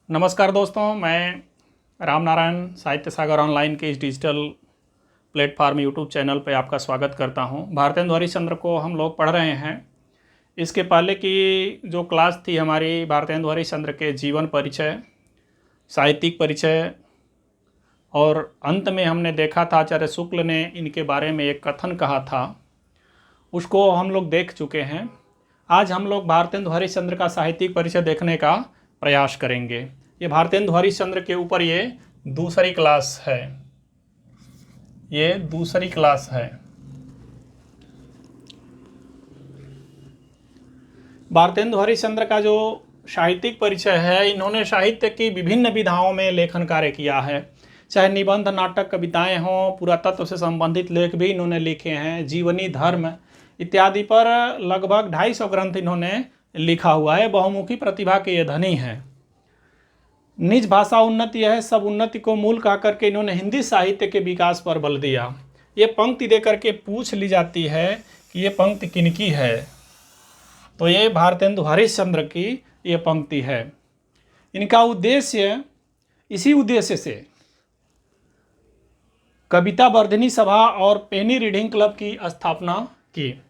नमस्कार दोस्तों, मैं राम नारायण साहित्य सागर ऑनलाइन के इस डिजिटल प्लेटफार्म यूट्यूब चैनल पे आपका स्वागत करता हूं। भारतेंदु हरिश्चंद्र को हम लोग पढ़ रहे हैं। इसके पहले की जो क्लास थी हमारी भारतेंदु हरिश्चंद्र के जीवन परिचय, साहित्यिक परिचय, और अंत में हमने देखा था आचार्य शुक्ल ने इनके बारे में एक कथन कहा था, उसको हम लोग देख चुके हैं। आज हम लोग भारतेंदु हरिश्चंद्र का साहित्यिक परिचय देखने का प्रयास करेंगे। ये भारतेंदु हरिश्चंद्र के ऊपर ये दूसरी क्लास है। ये दूसरी क्लास है। भारतेंदु हरिश्चंद्र का जो साहित्यिक परिचय है, इन्होंने साहित्य की विभिन्न विधाओं में लेखन कार्य किया है। चाहे निबंध, नाटक, कविताएं हों, पुरातत्व से संबंधित लेख भी इन्होंने लिखे हैं। जीवनी, धर्म इत्यादि पर लगभग 250 ग्रंथ इन्होंने लिखा हुआ है। बहुमुखी प्रतिभा के ये धनी हैं। निज भाषा उन्नति है, सब उन्नति को मूल कहा करके इन्होंने हिंदी साहित्य के विकास पर बल दिया। ये पंक्ति दे करके पूछ ली जाती है कि ये पंक्ति किनकी है, तो ये भारतेंदु हरिश्चंद्र की ये पंक्ति है। इनका उद्देश्य, इसी उद्देश्य से कविता वर्धिनी सभा और पेनी रीडिंग क्लब की स्थापना की।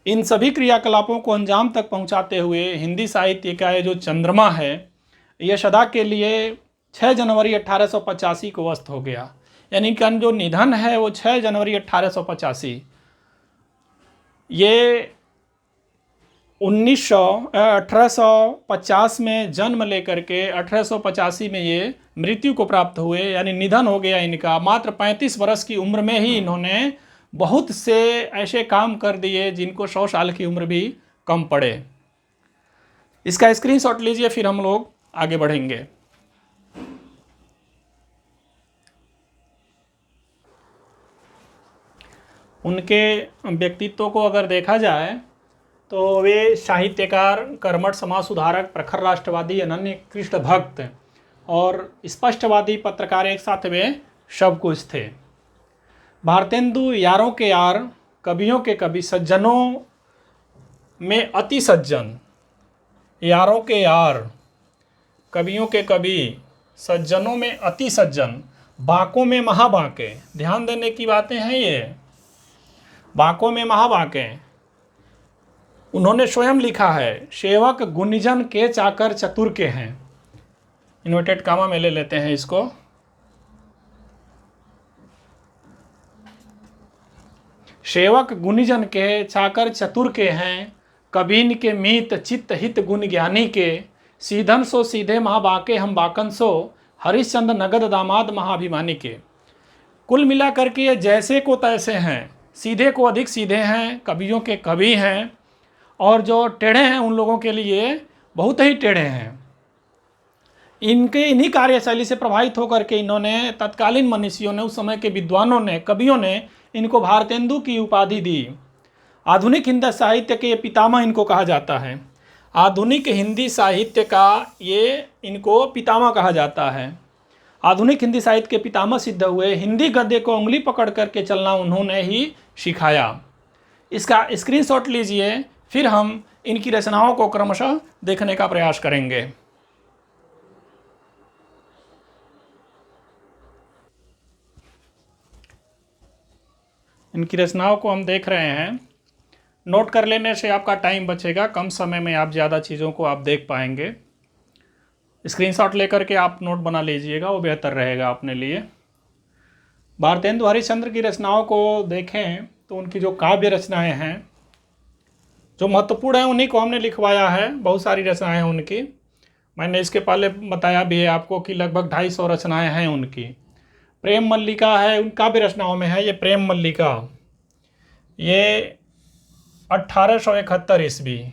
इन सभी क्रियाकलापों को अंजाम तक पहुंचाते हुए हिंदी साहित्य का ये जो चंद्रमा है, यह सदा के लिए 6 जनवरी 1885 को अस्त हो गया। यानी कि जो निधन है वो 6 जनवरी 1885। ये 1850 में जन्म लेकर के 1885 में ये मृत्यु को प्राप्त हुए, यानी निधन हो गया इनका। मात्र 35 वर्ष की उम्र में ही इन्होंने बहुत से ऐसे काम कर दिए जिनको 100 साल की उम्र भी कम पड़े। इसका स्क्रीनशॉट लीजिए, फिर हम लोग आगे बढ़ेंगे। उनके व्यक्तित्व को अगर देखा जाए तो वे साहित्यकार, कर्मठ समाज सुधारक, प्रखर राष्ट्रवादी, अनन्य कृष्ण भक्त और स्पष्टवादी पत्रकार एक साथ वे सब कुछ थे। भारतेंदु यारों के यार, कवियों के कवि, सज्जनों में अति सज्जन। यारों के यार, कवियों के कवि, सज्जनों में अति सज्जन, बाकों में महाबाके। ध्यान देने की बातें हैं ये, बाकों में महाबाके। उन्होंने स्वयं लिखा है, सेवक गुणिजन के चाकर चतुर के हैं। इन्वर्टेड कामा में ले लेते हैं इसको। सेवक गुणिजन के चाकर चतुर के हैं, कबीन के मीत चित्त हित गुण ज्ञानी के। सीधन सो सीधे महाबाके हम बाकन सो, हरिश्चंद्र नगद दामाद महाभिमानी के। कुल मिलाकर के ये जैसे को तैसे हैं, सीधे को अधिक सीधे हैं, कवियों के कवि हैं, और जो टेढ़े हैं उन लोगों के लिए बहुत ही टेढ़े हैं। इनके इन्हीं कार्यशैली से प्रभावित होकर के इन्होंने तत्कालीन मनीषियों ने, उस समय के विद्वानों ने, कवियों ने इनको भारतेंदु की उपाधि दी। आधुनिक हिंदी साहित्य के पितामह इनको कहा जाता है। आधुनिक हिंदी साहित्य का ये इनको पितामह कहा जाता है। आधुनिक हिंदी साहित्य के पितामह सिद्ध हुए। हिंदी गद्य को उंगली पकड़ करके चलना उन्होंने ही सिखाया। इसका स्क्रीनशॉट लीजिए, फिर हम इनकी रचनाओं को क्रमशः देखने का प्रयास करेंगे। इनकी रचनाओं को हम देख रहे हैं। नोट कर लेने से आपका टाइम बचेगा, कम समय में आप ज़्यादा चीज़ों को आप देख पाएंगे। स्क्रीनशॉट लेकर के आप नोट बना लीजिएगा, वो बेहतर रहेगा अपने लिए। भारतेंदु हरिश्चंद्र की रचनाओं को देखें तो उनकी जो काव्य रचनाएं हैं, जो महत्वपूर्ण हैं, उन्हीं को हमने लिखवाया है। बहुत सारी रचनाएं हैं उनकी। मैंने इसके पहले बताया भी है आपको कि लगभग 250 रचनाएं हैं उनकी। प्रेम मल्लिका है, उन काव्य रचनाओं में है ये प्रेम मल्लिका। ये 1871 ईस्वी।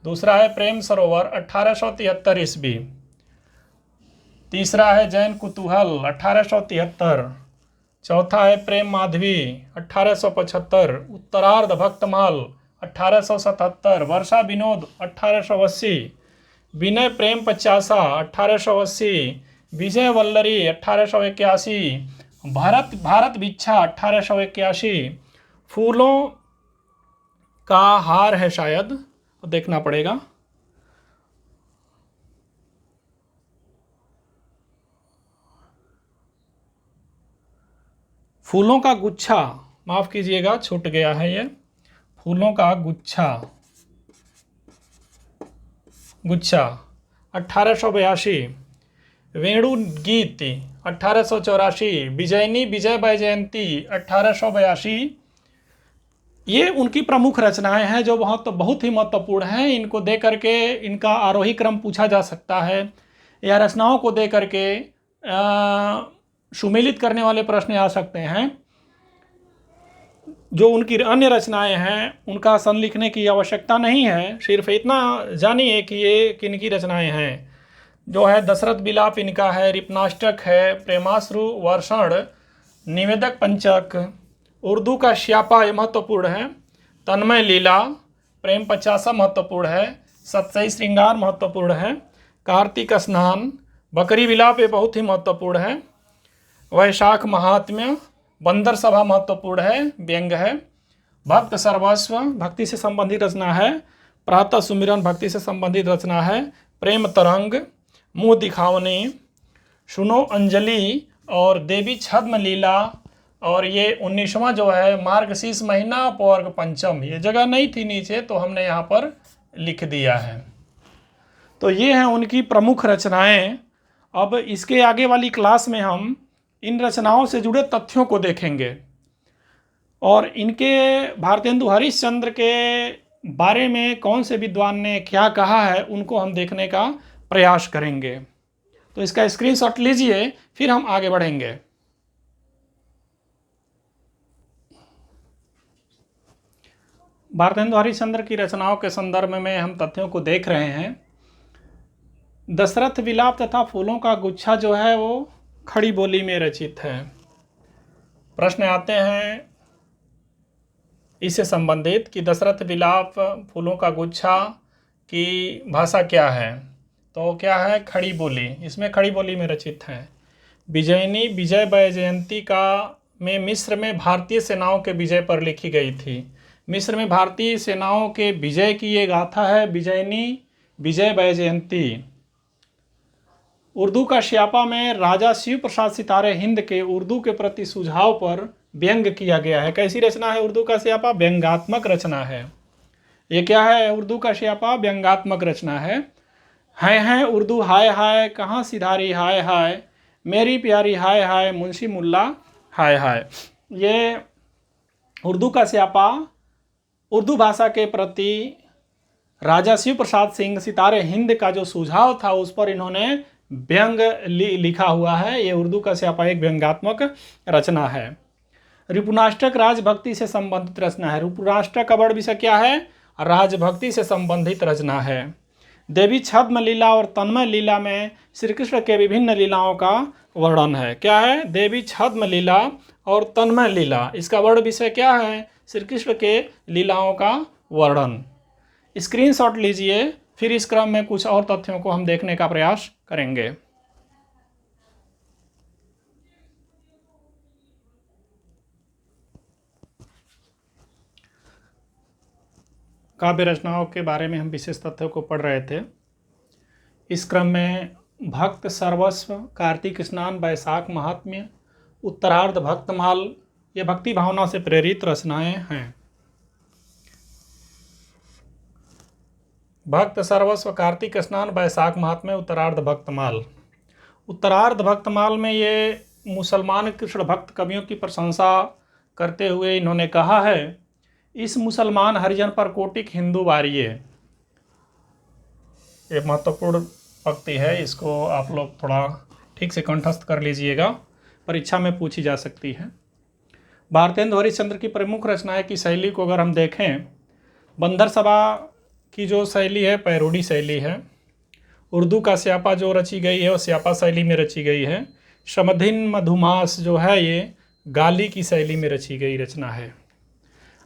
दूसरा है प्रेम सरोवर, 1873 ईस्वी। तीसरा है जैन कुतूहल, 1873। चौथा है प्रेम माधवी, 1875। उत्तरार्ध भक्तमाल, 1877। वर्षा विनोद, 1880। विनय प्रेम पचासा, 1880। विजय वल्लरी, 1881। भारत भिक्षा, 1881। फूलों का हार है शायद, देखना पड़ेगा। फूलों का गुच्छा, माफ़ कीजिएगा छूट गया है ये, फूलों का गुच्छा, गुच्छा 1882, वेणु गीत 1884, विजयनी विजय वैजयंती 1882। ये उनकी प्रमुख रचनाएं हैं जो बहुत ही महत्वपूर्ण हैं। इनको दे करके इनका आरोही क्रम पूछा जा सकता है, या रचनाओं को दे करके सुमेलित करने वाले प्रश्न आ सकते हैं। जो उनकी अन्य रचनाएं हैं उनका सन लिखने की आवश्यकता नहीं है, सिर्फ इतना जानिए कि ये किनकी रचनाएं हैं। जो है दशरथ विलाप इनका है, रिपनाष्टक है, प्रेमाश्रु वर्षण, निवेदक पंचक, उर्दू का श्यापा महत्वपूर्ण है, तन्मय लीला, प्रेम पचासा महत्वपूर्ण है, सतसई श्रृंगार महत्वपूर्ण है, कार्तिक स्नान, बकरी विलाप ये बहुत ही महत्वपूर्ण है, वैशाख महात्म्य, बंदर सभा महत्वपूर्ण है, व्यंग है, भक्त सर्वस्व भक्ति से संबंधित रचना है, प्रातः सुमिरन भक्ति से संबंधित रचना है, प्रेम तरंग, मुँह दिखावनी, सुनो अंजलि और देवी छद्म लीला। और ये 19वां जो है मार्गशीर्ष महीना पौर्ग पंचम, ये जगह नहीं थी नीचे तो हमने यहाँ पर लिख दिया है। तो ये हैं उनकी प्रमुख रचनाएं। अब इसके आगे वाली क्लास में हम इन रचनाओं से जुड़े तथ्यों को देखेंगे और इनके भारतेंदु हरिश्चंद्र के बारे में कौन से विद्वान ने क्या कहा है उनको हम देखने का प्रयास करेंगे। तो इसका स्क्रीनशॉट लीजिए, फिर हम आगे बढ़ेंगे। भारतेंदु हरिश्चंद्र की रचनाओं के संदर्भ में हम तथ्यों को देख रहे हैं। दशरथ विलाप तथा फूलों का गुच्छा जो है वो खड़ी बोली में रचित है। प्रश्न आते हैं इससे संबंधित कि दशरथ विलाप फूलों का गुच्छा की भाषा क्या है, तो क्या है, खड़ी बोली। इसमें खड़ी बोली में रचित है। विजयनी विजय वैजयंती का में मिस्र में भारतीय सेनाओं के विजय पर लिखी गई थी। मिस्र में भारतीय सेनाओं के विजय की ये गाथा है, विजयनी विजय वैजयंती। उर्दू का श्यापा में राजा शिव प्रसाद सितारे हिंद के उर्दू के प्रति सुझाव पर व्यंग किया गया है। कैसी रचना है उर्दू का श्यापा? व्यंगात्मक रचना है। ये क्या है उर्दू का श्यापा? व्यंगात्मक रचना है। हैं उर्दू हाय हाय, कहाँ सिधारी हाय हाय, मेरी प्यारी हाय हाय, मुंशी मुल्ला हाय हाय। ये उर्दू का श्यापा उर्दू भाषा के प्रति राजा शिव प्रसाद सिंह सितारे हिंद का जो सुझाव था उस पर इन्होंने व्यंग लिखा हुआ है। ये उर्दू का श्यापा एक व्यंगात्मक रचना है। रिपुनाष्टक राजभक्ति से संबंधित रचना है। रिपुनाष्टक का वर्ण विषय क्या है? राजभक्ति से संबंधित रचना है। देवी छद्म लीला और तन्मय लीला में श्री कृष्ण के विभिन्न लीलाओं का वर्णन है। क्या है? देवी छद्म लीला और तन्मय लीला, इसका वर्ण विषय क्या है? श्री कृष्ण के लीलाओं का वर्णन। स्क्रीनशॉट लीजिए, फिर इस क्रम में कुछ और तथ्यों को हम देखने का प्रयास करेंगे। काव्य रचनाओं के बारे में हम विशेष तथ्यों को पढ़ रहे थे। इस क्रम में भक्त सर्वस्व, कार्तिक स्नान, वैशाख महात्म्य, उत्तरार्ध भक्तमाल, ये भक्ति भावना से प्रेरित रचनाएं हैं। भक्त सर्वस्व, कार्तिक स्नान, वैशाख महात्म्य, उत्तरार्ध भक्तमाल। उत्तरार्ध भक्तमाल में ये मुसलमान कृष्ण भक्त कवियों की प्रशंसा करते हुए इन्होंने कहा है, इस मुसलमान हरिजन पर कोटिक हिंदू वारिये। ये महत्वपूर्ण पंक्ति है, इसको आप लोग थोड़ा ठीक से कंठस्थ कर लीजिएगा, परीक्षा में पूछी जा सकती है। भारतेंदु हरिश्चंद्र की प्रमुख रचनाएं की शैली को अगर हम देखें, बंदर सभा की जो शैली है पैरोडी शैली है। उर्दू का स्यापा जो रची गई है वो स्यापा शैली में रची गई है। समधिन मधुमास जो है ये गाली की शैली में रची गई रचना है।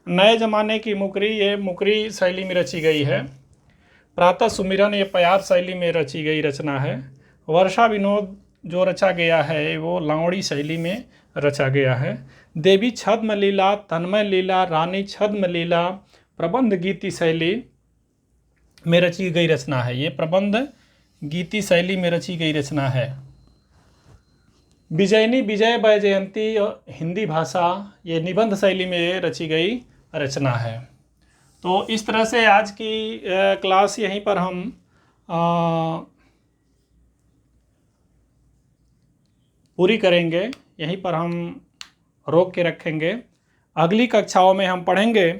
नए ज़माने की मुकरी, ये मुकरी शैली में रची गई है। प्रातः सुमिरन ये प्यार शैली में रची गई रचना है। वर्षा विनोद जो रचा गया है वो लावड़ी शैली में रचा गया है। देवी छद्म लीला, तन्मय लीला, रानी छद्म लीला प्रबंध गीति शैली में रची गई रचना है। ये प्रबंध गीति शैली में रची गई रचना है। विजयनी विजय वैजयंती और हिंदी भाषा, ये निबंध शैली में रची गई रचना है। तो इस तरह से आज की क्लास यहीं पर हम पूरी करेंगे, यहीं पर हम रोक के रखेंगे। अगली कक्षाओं में हम पढ़ेंगे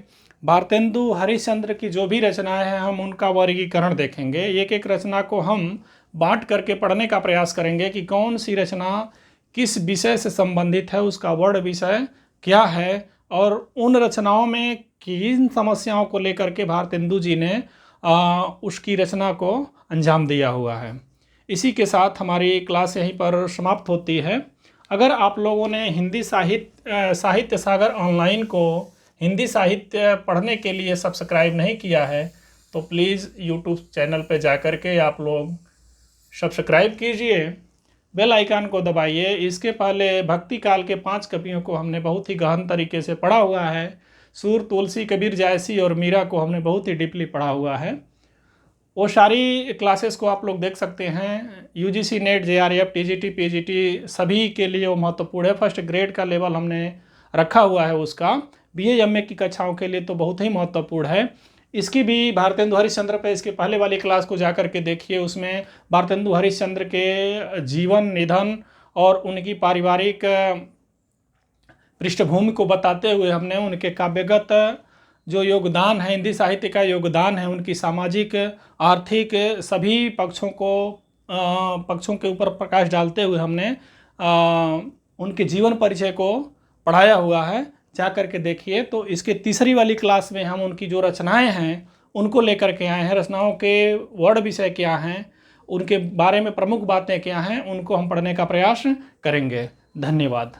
भारतेंदु हरिश्चंद्र की जो भी रचनाएं हैं, हम उनका वर्गीकरण देखेंगे। एक एक रचना को हम बांट करके पढ़ने का प्रयास करेंगे कि कौन सी रचना किस विषय से संबंधित है, उसका वर्ण विषय क्या है, और उन रचनाओं में किन समस्याओं को लेकर के भारतेंदु जी ने उसकी रचना को अंजाम दिया हुआ है। इसी के साथ हमारी क्लास यहीं पर समाप्त होती है। अगर आप लोगों ने हिंदी साहित्य सागर ऑनलाइन को हिंदी साहित्य पढ़ने के लिए सब्सक्राइब नहीं किया है तो प्लीज़ यूट्यूब चैनल पर जाकर के आप लोग सब्सक्राइब कीजिए, बेल आइकन को दबाइए। इसके पहले भक्ति काल के 5 कवियों को हमने बहुत ही गहन तरीके से पढ़ा हुआ है। सूर, तुलसी, कबीर, जायसी और मीरा को हमने बहुत ही डीपली पढ़ा हुआ है। वो सारी क्लासेस को आप लोग देख सकते हैं। UGC net, JRF, TGT, PGT सभी के लिए वो महत्वपूर्ण है। फर्स्ट ग्रेड का लेवल हमने रखा हुआ है उसका। बीए एमए की कक्षाओं के लिए तो बहुत ही महत्वपूर्ण है। इसकी भी भारतेंदु हरिश्चंद्र पे इसके पहले वाली क्लास को जा कर के देखिए। उसमें भारतेंदु हरिश्चंद्र के जीवन, निधन और उनकी पारिवारिक पृष्ठभूमि को बताते हुए हमने उनके काव्यगत जो योगदान है, हिंदी साहित्य का योगदान है, उनकी सामाजिक, आर्थिक सभी पक्षों के ऊपर प्रकाश डालते हुए हमने उनके जीवन परिचय को पढ़ाया हुआ है। जा कर के देखिए। तो इसके तीसरी वाली क्लास में हम उनकी जो रचनाएं हैं उनको लेकर के आए हैं। रचनाओं के वर्ण विषय क्या हैं, उनके बारे में प्रमुख बातें क्या हैं, उनको हम पढ़ने का प्रयास करेंगे। धन्यवाद।